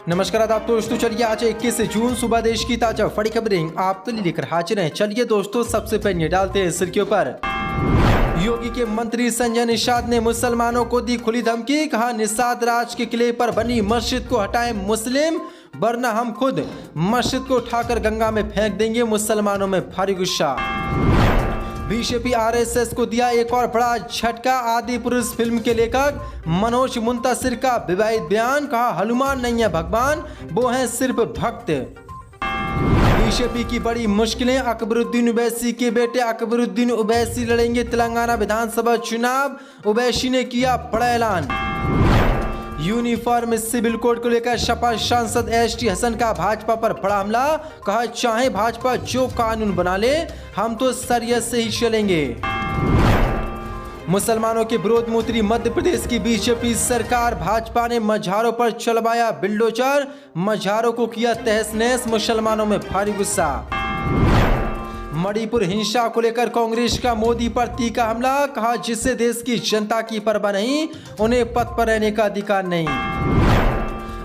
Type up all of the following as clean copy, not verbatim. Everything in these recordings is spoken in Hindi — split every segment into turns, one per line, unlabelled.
नमस्कार आदाब दोस्तों, चलिए आज 21 जून सुबह देश की ताजा बड़ी खबरें आपके लिए लेकर हाजिर हैं। चलिए दोस्तों, सबसे पहले डालते हैं सुर्खियों पर। योगी के मंत्री संजय निषाद ने मुसलमानों को दी खुली धमकी, कहा निषाद राज के किले पर बनी मस्जिद को हटाएं मुस्लिम, वरना हम खुद मस्जिद को उठाकर गंगा में फेंक देंगे। मुसलमानों में भारी गुस्सा। बीजेपी आरएसएस को दिया एक और बड़ा झटका, आदि पुरुष फिल्म के लेखक मनोज मुंतशिर का विवादित बयान, कहा हनुमान नहीं है भगवान, वो हैं सिर्फ भक्त। बीजेपी की बड़ी मुश्किलें, अकबरुद्दीन ओवैसी के बेटे अकबरुद्दीन ओवैसी लड़ेंगे तेलंगाना विधानसभा चुनाव, ओवैसी ने किया बड़ा ऐलान। यूनिफॉर्म सिविल कोड को लेकर सपा सांसद एसटी हसन का भाजपा पर बड़ा हमला, कहा चाहे भाजपा जो कानून बना ले, हम तो शरीयत से ही चलेंगे। मुसलमानों के विरोध में उतरी मध्य प्रदेश की बीजेपी सरकार, भाजपा ने मज़ारों पर चलवाया बिल्डोजर, मज़ारों को किया तहस नहस, मुसलमानों में भारी गुस्सा। मणिपुर हिंसा को लेकर कांग्रेस का मोदी पर तीखा हमला, कहा जिससे देश की जनता की परवाह नहीं, उन्हें पद पर रहने का अधिकार नहीं।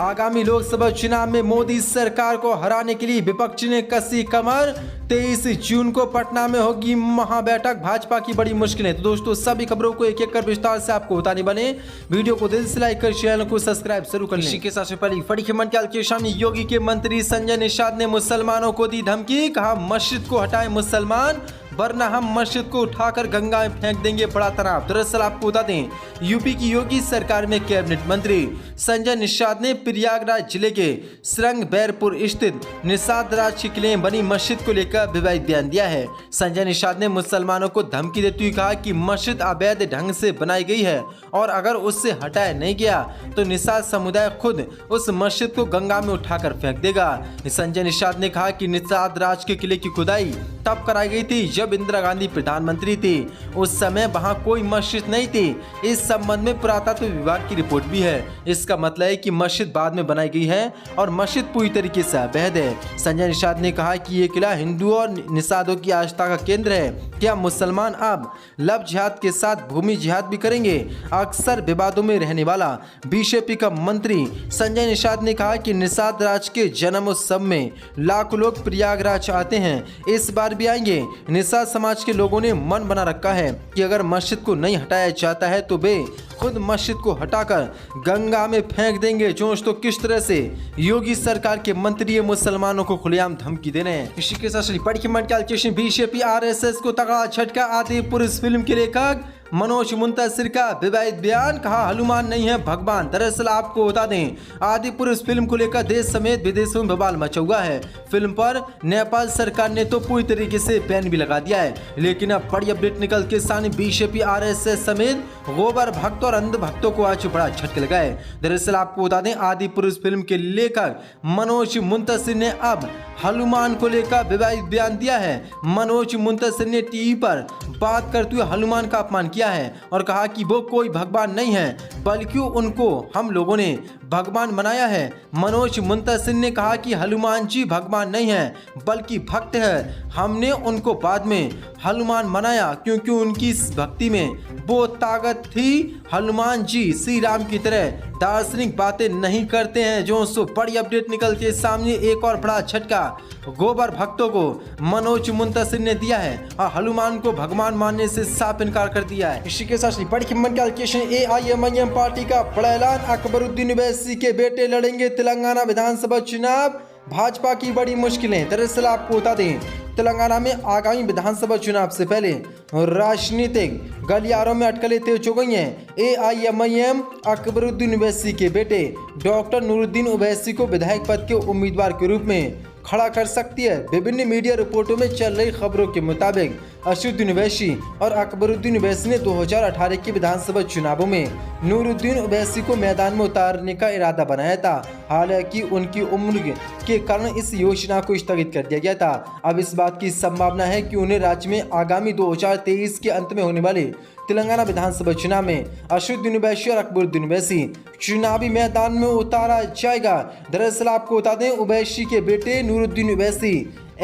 आगामी लोकसभा चुनाव में मोदी सरकार को हराने के लिए विपक्ष ने कसी कमर, 23 जून को पटना में होगी महाबैठक, भाजपा की बड़ी मुश्किलें। तो दोस्तों, सभी खबरों को एक एक कर विस्तार से आपको बताने बने, वीडियो को दिल से लाइक कर चैनल को सब्सक्राइब जरूर कर लें। इसी के साथ पहली बड़ी खबर के सामने, योगी के मंत्री संजय निषाद ने मुसलमानों को दी धमकी, कहा मस्जिद को हटाएं मुसलमान, वरना हम मस्जिद को उठाकर गंगा में फेंक देंगे, बड़ा तनाव। दरअसल आपको बता दें, यूपी की योगी सरकार में कैबिनेट मंत्री संजय निषाद ने प्रयागराज जिले के सरंग बैरपुर स्थित निषाद राज के किले में बनी मस्जिद को लेकर विवादित बयान दिया है। संजय निषाद ने मुसलमानों को धमकी देते हुए कहा कि मस्जिद अवैध ढंग से बनाई गई है और अगर उससे हटाया नहीं गया तो निषाद समुदाय खुद उस मस्जिद को गंगा में उठाकर फेंक देगा। संजय निषाद ने कहा कि निषाद राज के किले की खुदाई तब कराई गई थी जब इंदिरा गांधी प्रधानमंत्री थी, उस समय वहां कोई मस्जिद नहीं थी। इस संबंध में पुरातत्व विभाग की रिपोर्ट भी है। इसका मतलब है कि मस्जिद बाद में बनाई गई है और मस्जिद पूरी तरीके से अवैध है। संजय निषाद ने कहा कि ये किला हिंदुओं और निषादों की आस्था का केंद्र है। क्या मुसलमान अब लव जिहाद के साथ भूमि जिहाद भी करेंगे? अक्सर विवादों में रहने वाला बीजेपी का मंत्री संजय निषाद ने कहा कि निषाद राज के जन्मोत्सव में लाखों लोग प्रयागराज आते हैं, इस बार भी आएंगे। निषाद समाज के लोगों ने मन बना रखा है कि अगर मस्जिद को नहीं हटाया जाता है तो वे खुद मस्जिद को हटाकर गंगा में फेंक देंगे। तो किस तरह से योगी सरकार के मंत्री मुसलमानों को खुलेआम धमकी दे रहे हैं। इसी के साथ बीजेपी आरएसएस को तगड़ा झटका, आदि पुरुष फिल्म के लेखक मनोज मुंतशिर का विवादित बयान, कहा हनुमान नहीं है भगवान। दरअसल आपको बता दें, आदि पुरुष फिल्म को लेकर देश समेत विदेशों में बवाल मचा हुआ है। फिल्म पर नेपाल सरकार ने तो पूरी तरीके से बैन भी लगा दिया है, लेकिन अब बड़ी अपडेट निकल के सामने, बीजेपी आरएसएस समेत गोबर भक्त और अंध भक्तों को आज बड़ा झटका लगा है। दरअसल आपको बता दें, आदि पुरुष फिल्म के लेखक मनोज मुंतशिर ने अब हनुमान को लेकर विवादित बयान दिया है। मनोज मुंतशिर ने टीवी पर बात करते हुए हनुमान का अपमान किया है और कहा कि वो कोई भगवान नहीं है, बल्कि उनको हम लोगों ने भगवान बनाया है। मनोज मुंतशिर ने कहा कि हनुमान जी भगवान नहीं है बल्कि भक्त है, हमने उनको बाद में हनुमान बनाया क्योंकि उनकी भक्ति में वो ताकत थी। हनुमान जी श्री राम की तरह दार्शनिक बातें नहीं करते हैं। जो सो बड़ी अपडेट निकल के सामने, एक और बड़ा झटका गोबर भक्तों को मनोज मुंतशिर ने दिया है और हनुमान को भगवान मानने से साफ इनकार कर दिया है। इसी के साथ बड़ी AIMIM पार्टी का बड़ा ऐलान, अकबरुद्दीन ओवैसी के बेटे लड़ेंगे तेलंगाना विधानसभा चुनाव, भाजपा की बड़ी मुश्किलें। दरअसल आपको बता दें, तेलंगाना में आगामी विधानसभा चुनाव से पहले राजनीतिक गलियारों में अटकलें तेज हो गई हैं। AIMIM अकबरुद्दीन ओवैसी के बेटे डॉक्टर नूरुद्दीन ओवैसी को विधायक पद के उम्मीदवार के रूप में खड़ा कर सकती है। विभिन्न मीडिया रिपोर्टों में चल रही खबरों के मुताबिक असदुद्दीन ओवैसी और अकबरुद्दीन ओवैसी ने 2018 के विधानसभा चुनावों में नूरुद्दीन ओवैसी को मैदान में उतारने का इरादा बनाया था। हालांकि उनकी उम्र के कारण इस योजना को स्थगित कर दिया गया था। अब इस बात की संभावना है कि उन्हें राज्य में आगामी 2023 के अंत में होने वाले तेलंगाना विधानसभा चुनाव में असदुद्दीन ओवैसी और अकबरुद्दीन ओवैसी चुनावी मैदान में उतारा जाएगा। दरअसल आपको बता दें, ओवैसी के बेटे नूरुद्दीन ओवैसी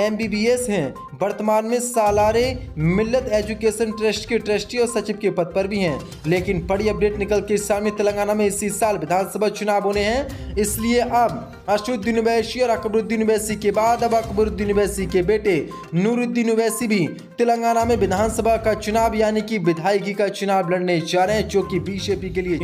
MBBS हैं, वर्तमान में सालारे मिल्लत एजुकेशन ट्रस्ट के ट्रस्टी और सचिव के पद पर भी हैं। लेकिन बड़ी अपडेट निकल के सामने, तेलंगाना में इसी साल विधानसभा चुनाव होने हैं, इसलिए अब असदुद्दीन ओवैसी और अकबरुद्दीन ओवैसी के बाद अब अकबरुद्दीन ओवैसी के बेटे नूरुद्दीन ओवैसी भी तेलंगाना में विधानसभा का चुनाव यानी कि विधायकी का चुनाव लड़ने जा रहे हैं, जो कि बीजेपी के लिए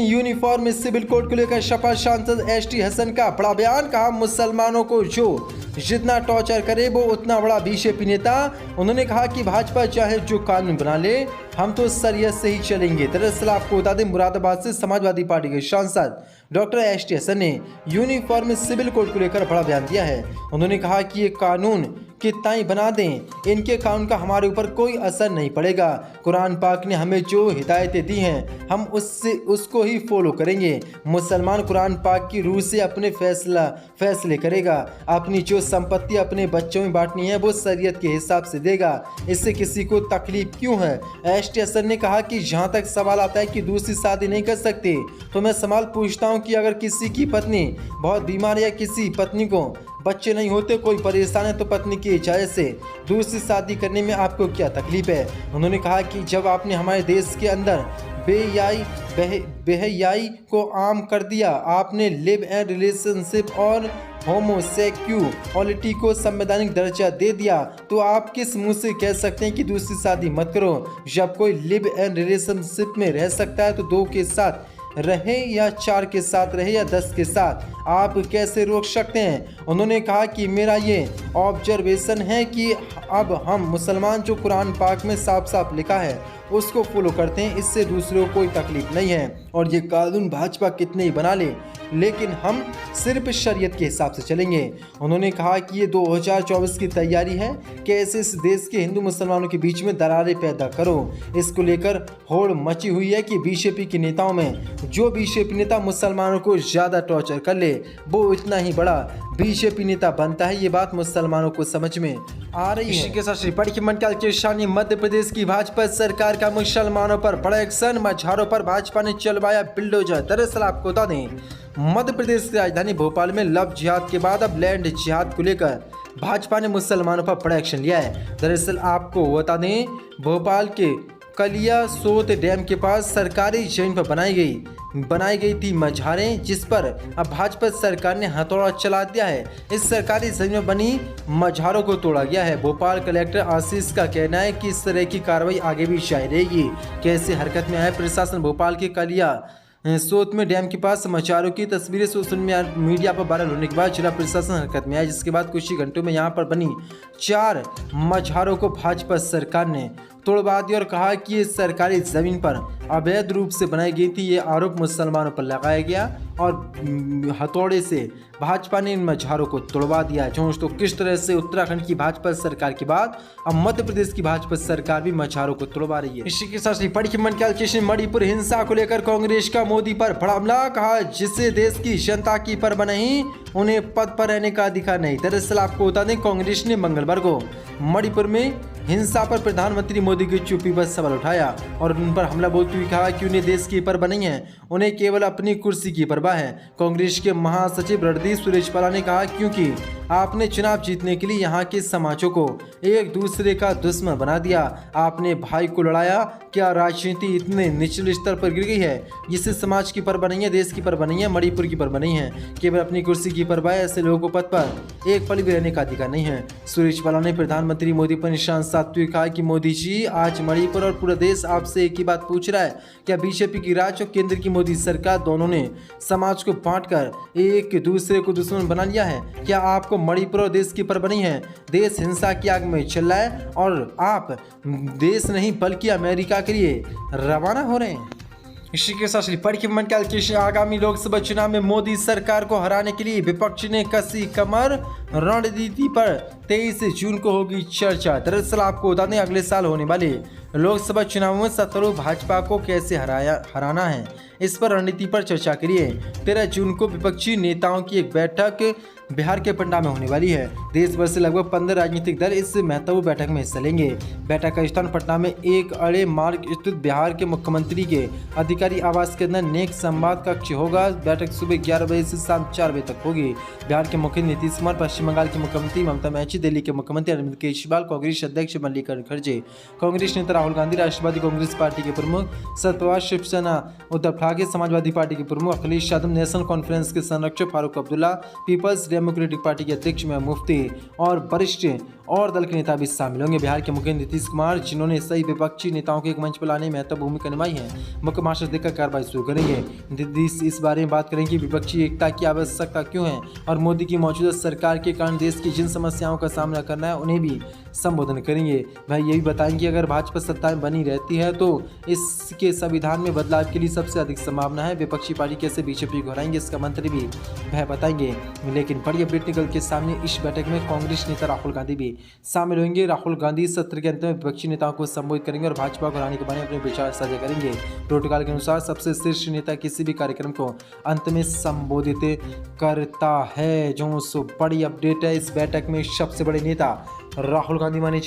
यूनिफॉर्म सिविल कोड को लेकर सपा सांसद एसटी हसन का बड़ा बयान। कहा, मुसलमानों को जो जितना टॉर्चर करे वो उतना बड़ा बीजेपी नेता। उन्होंने कहा कि भाजपा चाहे जो कानून बना ले, हम तो शरीयत से ही चलेंगे। दरअसल आपको बता दें, मुरादाबाद से समाजवादी पार्टी के सांसद डॉक्टर एसटी हसन ने यूनिफॉर्म सिविल कोड को लेकर बड़ा बयान दिया है। उन्होंने कहा कि ये कानून कितना ही बना दें, इनके कानून का हमारे ऊपर कोई असर नहीं पड़ेगा। कुरान पाक ने हमें जो हिदायतें दी हैं, हम उसको ही फॉलो करेंगे। मुसलमान कुरान पाक की रूह से अपने फैसले करेगा। अपनी जो संपत्ति अपने बच्चों में बांटनी है वो शरीयत के हिसाब से देगा। इससे किसी को तकलीफ क्यों है? एसटी हसन ने कहा कि जहाँ तक सवाल आता है कि दूसरी शादी नहीं कर सकते, तो मैं सवाल पूछता हूँ कि अगर किसी की पत्नी बहुत बीमार है या किसी पत्नी को बच्चे नहीं होते, कोई परेशान है, तो पत्नी की इजाज़त से दूसरी शादी करने में आपको क्या तकलीफ है? उन्होंने कहा कि जब आपने हमारे देश के अंदर बेहयाई को आम कर दिया, आपने लिव एंड रिलेशनशिप और होमोसेक्सुअलिटी को संवैधानिक दर्जा दे दिया, तो आप किस मुंह से कह सकते हैं कि दूसरी शादी मत करो? जब कोई लिव एंड रिलेशनशिप में रह सकता है तो 2 के साथ रहे या 4 के साथ रहे या 10 के साथ, आप कैसे रोक सकते हैं? उन्होंने कहा कि मेरा ये ऑब्जर्वेशन है कि अब हम मुसलमान जो कुरान पाक में साफ साफ लिखा है उसको फॉलो करते हैं, इससे दूसरों को कोई तकलीफ नहीं है। और ये कानून भाजपा कितने ही बना ले, लेकिन हम सिर्फ शरीयत के हिसाब से चलेंगे। उन्होंने कहा कि ये 2024 की तैयारी है, कैसे इस देश के हिंदू मुसलमानों के बीच में दरारें पैदा करो। इसको लेकर होड़ मची हुई है कि बीजेपी के नेताओं में जो बीजेपी नेता मुसलमानों को ज़्यादा टॉर्चर कर ले वो इतना ही बड़ा बीजेपी नेता बनता है। ये बात मुसलमानों को समझ में आ रही है। इसी के साथ श्री मंडल के शानी मध्य प्रदेश की भाजपा सरकार का मुसलमानों पर बड़ा एक्शन, मझारों पर भाजपा ने चलवाया बिल्डोजर। दरअसल आपको बता दें, मध्य प्रदेश की राजधानी भोपाल में लव जिहाद के बाद अब लैंड जिहाद को लेकर भाजपा ने मुसलमानों पर बड़ा एक्शन लिया है। दरअसल आपको बता दें, भोपाल के कलिया सोत डैम के पास सरकारी जमीन पर बनाई गई थी मझारें, जिस पर अब भाजपा सरकार ने हथौड़ा चला दिया है। इस सरकारी जमीन में बनी मझारों को तोड़ा गया है। भोपाल कलेक्टर आशीष का कहना है कि इस तरह की कार्रवाई आगे भी जारी रहेगी। कैसे हरकत में आए प्रशासन? भोपाल के कलिया सोत में डैम के पास मछुआरों की तस्वीरें सोशल मीडिया पर वायरल होने के बाद जिला प्रशासन हरकत में आया, जिसके बाद कुछ ही घंटों में यहां पर बनी 4 मछुआरों को भाजपा सरकार ने तोड़वा दिया और कहा कि ये सरकारी जमीन पर अवैध रूप से बनाई गई थी। ये आरोप मुसलमानों पर लगाया गया और हथौड़े से भाजपा ने इन मझारों को तोड़वा दिया। तो किस तरह से उत्तराखंड की भाजपा सरकार के बाद अब मध्य प्रदेश की भाजपा सरकार भी मझारों को तोड़वा रही है। इसी के साथ मणिपुर हिंसा को लेकर कांग्रेस का मोदी पर बड़ा हमला। कहा, जिससे देश की जनता की परवाह नहीं, उन्हें पद पर रहने का अधिकार नहीं। दरअसल आपको बता दें, कांग्रेस ने मंगलवार को मणिपुर में हिंसा पर प्रधानमंत्री मोदी की चुप्पी पर सवाल उठाया और उन पर हमला बोलते हुए कहा कि उन्हें देश की परवाह नहीं है, उन्हें केवल अपनी कुर्सी की परवाह है। कांग्रेस के महासचिव रणदीप सुरजेवाला ने कहा, क्योंकि आपने चुनाव जीतने के लिए यहाँ के समाजों को एक दूसरे का दुश्मन बना दिया, आपने भाई को लड़ाया। क्या राजनीति इतने निचले स्तर पर गिर गई है जिससे समाज की परवाह नहीं है, देश की परवाह नहीं है, मणिपुर की परवाह नहीं है, केवल अपनी कुर्सी की परवाह है? ऐसे लोगों को पद पर एक पल भी रहने का अधिकार नहीं है। सुरजेवाला ने प्रधानमंत्री मोदी पर निशान साधते हुए कहा कि मोदी जी, आज मणिपुर और पूरा देश आपसे एक ही बात पूछ रहा है, क्या बीजेपी की राज्य और केंद्र की मोदी सरकार दोनों ने समाज को बांटकर एक दूसरे को दुश्मन बना लिया है? क्या आपको मणिपुर और देश की परवाह नहीं है? देश हिंसा की आग में चल रहा है और आप देश नहीं बल्कि अमेरिका के लिए रवाना हो रहे हैं। इसी के साथ आगामी लोकसभा चुनाव में मोदी सरकार को हराने के लिए विपक्ष ने कसी कमर, रणनीति पर 23 जून को होगी चर्चा। दरअसल आपको बता दें, अगले साल होने वाले लोकसभा चुनाव में सत्तारूढ़ भाजपा को कैसे हराना है, इस पर रणनीति पर चर्चा के लिए 13 जून को विपक्षी नेताओं की एक बैठक बिहार के पटना में होने वाली है। देश भर से लगभग 15 राजनीतिक दल इस महत्वपूर्ण बैठक में हिस्सा लेंगे। बैठक का स्थान पटना में एक अड़े मार्ग स्थित बिहार के मुख्यमंत्री के अधिकारी आवास के अंदर नेक संवाद कक्ष होगा। बैठक सुबह 11 बजे से शाम 4 बजे तक होगी। बिहार के मुख्यमंत्री नीतीश कुमार, पश्चिम पश्चिम बंगाल की मुख्यमंत्री ममता बनर्जी, दिल्ली के मुख्यमंत्री अरविंद केजरीवाल, कांग्रेस अध्यक्ष मल्लिकार्जुन खड़गे, कांग्रेस नेता राहुल गांधी, राष्ट्रवादी कांग्रेस पार्टी के प्रमुख शरद पवार, शिवसेना उद्धव ठाकरे, समाजवादी पार्टी के प्रमुख अखिलेश यादव, नेशनल कॉन्फ्रेंस के संरक्षक Farooq Abdullah, Peoples Democratic Party के अध्यक्ष महबूब मुफ्ती और वरिष्ठ और दल के नेता भी शामिल होंगे। बिहार के मुख्यमंत्री नीतीश कुमार, जिन्होंने सही विपक्षी नेताओं को एक मंच पर लाने में महत्वपूर्ण भूमिका निभाई है, मुख्य भाषण देकर कार्रवाई शुरू करेंगे। नीतीश इस बारे में बात करेंगे कि विपक्षी एकता की आवश्यकता क्यों है और मोदी की मौजूदा सरकार के कारण देश की जिन समस्याओं का सामना करना है उन्हें भी संबोधन करेंगे। वह ये भी बताएंगे कि अगर भाजपा सत्ता में बनी रहती है तो इसके संविधान में बदलाव के लिए सबसे अधिक संभावना है। विपक्षी पार्टी कैसे बीजेपी को हराएंगे इसका मंत्र भी वह बताएंगे। लेकिन बड़ी अपडेट निकल के सामने, इस बैठक में कांग्रेस नेता राहुल गांधी भी शामिल होंगे। राहुल गांधी सत्र के अंत में विपक्षी नेताओं को संबोधित करेंगे और भाजपा को हराने के बारे में अपने विचार साझा करेंगे। प्रोटोकॉल के अनुसार सबसे शीर्ष नेता किसी भी कार्यक्रम को अंत में संबोधित करता है। जो बड़ी अपडेट है, इस बैठक में सबसे बड़े नेता राहुल गांधी माने